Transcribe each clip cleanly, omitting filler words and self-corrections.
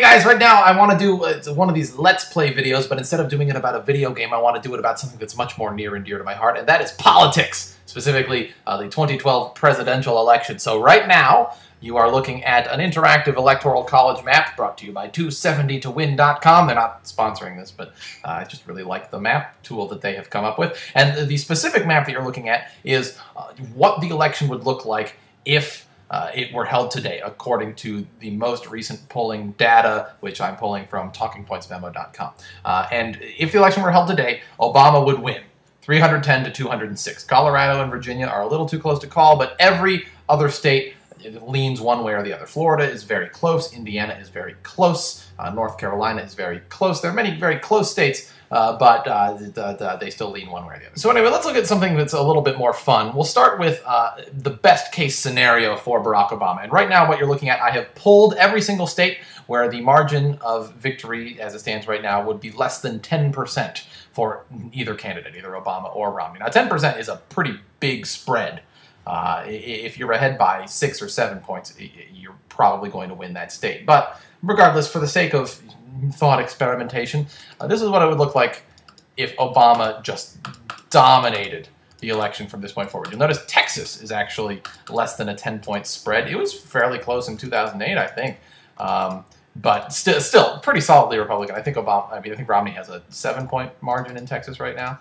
guys, right now I want to do one of these Let's Play videos, but instead of doing it about a video game, I want to do it about something that's much more near and dear to my heart, and that is politics, specifically the 2012 presidential election. So right now, you are looking at an interactive electoral college map brought to you by 270towin.com. They're not sponsoring this, but I just really like the map tool that they have come up with. And the specific map that you're looking at is what the election would look like if it were held today, according to the most recent polling data, which I'm pulling from talkingpointsmemo.com. And if the election were held today, Obama would win 310 to 206. Colorado and Virginia are a little too close to call, but every other state leans one way or the other. Florida is very close. Indiana is very close. North Carolina is very close. There are many very close states, but they still lean one way or the other. So anyway, let's look at something that's a little bit more fun. We'll start with the best case scenario for Barack Obama. And right now what you're looking at, I have pulled every single state where the margin of victory as it stands right now would be less than 10% for either candidate, either Obama or Romney. Now 10% is a pretty big spread. If you're ahead by 6 or 7 points, you're probably going to win that state. But regardless, for the sake of thought experimentation, this is what it would look like if Obama just dominated the election from this point forward. You'll notice Texas is actually less than a 10-point spread. It was fairly close in 2008, I think. But still pretty solidly Republican. I think Romney has a 7-point margin in Texas right now.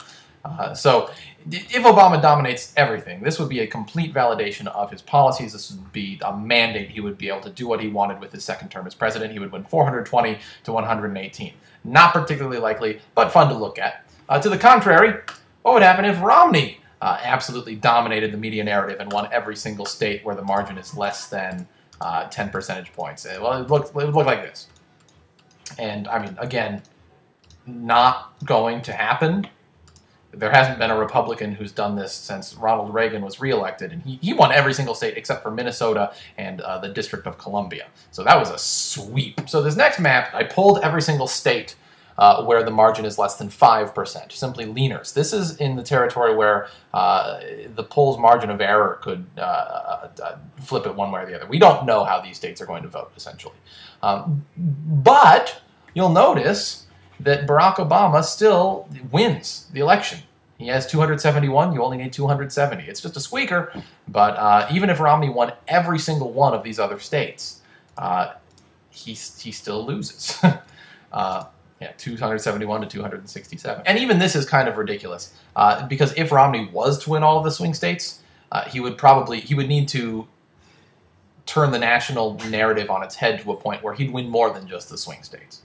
So if Obama dominates everything, this would be a complete validation of his policies. This would be a mandate. He would be able to do what he wanted with his second term as president. He would win 420 to 118. Not particularly likely, but fun to look at. To the contrary, what would happen if Romney absolutely dominated the media narrative and won every single state where the margin is less than 10 percentage points? Well, it would look like this. And, I mean, again, not going to happen. There hasn't been a Republican who's done this since Ronald Reagan was reelected, and he won every single state except for Minnesota and the District of Columbia. So that was a sweep. So this next map, I pulled every single state where the margin is less than 5%, simply leaners. This is in the territory where the poll's margin of error could flip it one way or the other. We don't know how these states are going to vote, essentially. But you'll notice that Barack Obama still wins the election. He has 271, you only need 270. It's just a squeaker, but even if Romney won every single one of these other states, he still loses. Yeah, 271 to 267. And even this is kind of ridiculous, because if Romney was to win all of the swing states, he would need to turn the national narrative on its head to a point where he'd win more than just the swing states.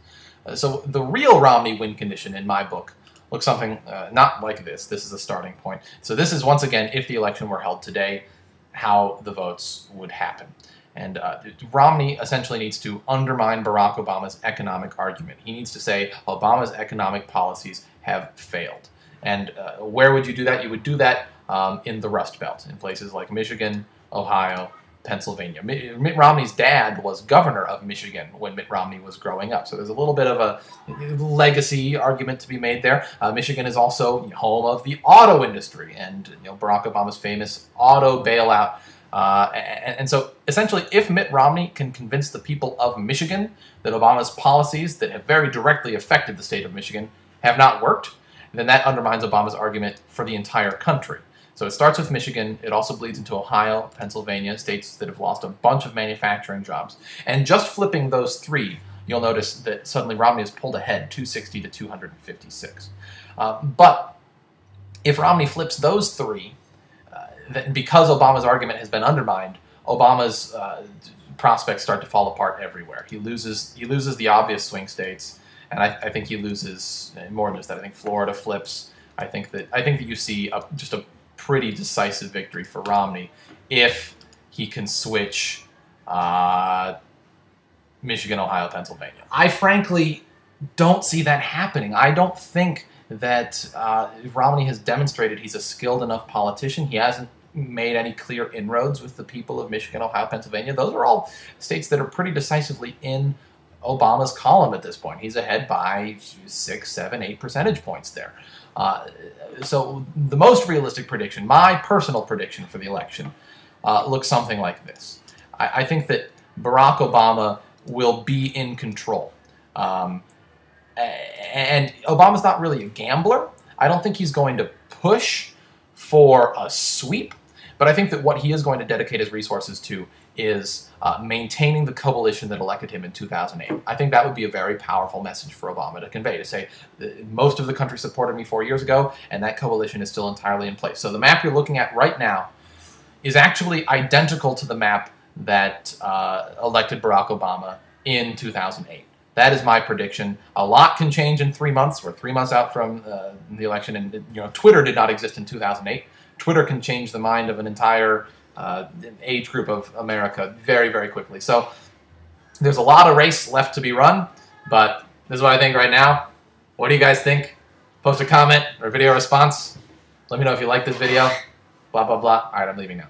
So the real Romney win condition in my book looks something not like this. This is a starting point. So this is, once again, if the election were held today, how the votes would happen. And Romney essentially needs to undermine Barack Obama's economic argument. He needs to say Obama's economic policies have failed. And where would you do that? You would do that in the Rust Belt, in places like Michigan, Ohio, Pennsylvania. Mitt Romney's dad was governor of Michigan when Mitt Romney was growing up. So there's a little bit of a legacy argument to be made there. Michigan is also home of the auto industry and Barack Obama's famous auto bailout. And so essentially, if Mitt Romney can convince the people of Michigan that Obama's policies that have very directly affected the state of Michigan have not worked, then that undermines Obama's argument for the entire country. So it starts with Michigan, it also bleeds into Ohio, Pennsylvania, states that have lost a bunch of manufacturing jobs. And just flipping those three, you'll notice that suddenly Romney has pulled ahead 260 to 256. But if Romney flips those three, then because Obama's argument has been undermined, Obama's prospects start to fall apart everywhere. He loses the obvious swing states, and I think he loses more than just that. I think Florida flips. I think that you see just a pretty decisive victory for Romney if he can switch Michigan, Ohio, Pennsylvania. I frankly don't see that happening. I don't think that Romney has demonstrated he's a skilled enough politician. He hasn't made any clear inroads with the people of Michigan, Ohio, Pennsylvania. Those are all states that are pretty decisively in Obama's column at this point. He's ahead by 6, 7, 8 percentage points there. So the most realistic prediction, my personal prediction for the election, looks something like this. I think that Barack Obama will be in control. And Obama's not really a gambler. I don't think he's going to push for a sweep, but I think that what he is going to dedicate his resources to is maintaining the coalition that elected him in 2008. I think that would be a very powerful message for Obama to convey, to say, most of the country supported me 4 years ago, and that coalition is still entirely in place. So the map you're looking at right now is actually identical to the map that elected Barack Obama in 2008. That is my prediction. A lot can change in 3 months. We're 3 months out from the election, and Twitter did not exist in 2008. Twitter can change the mind of an entire age group of America very, very quickly. So there's a lot of race left to be run, but this is what I think right now. What do you guys think? Post a comment or video response. Let me know if you like this video. Blah, blah, blah. All right, I'm leaving now.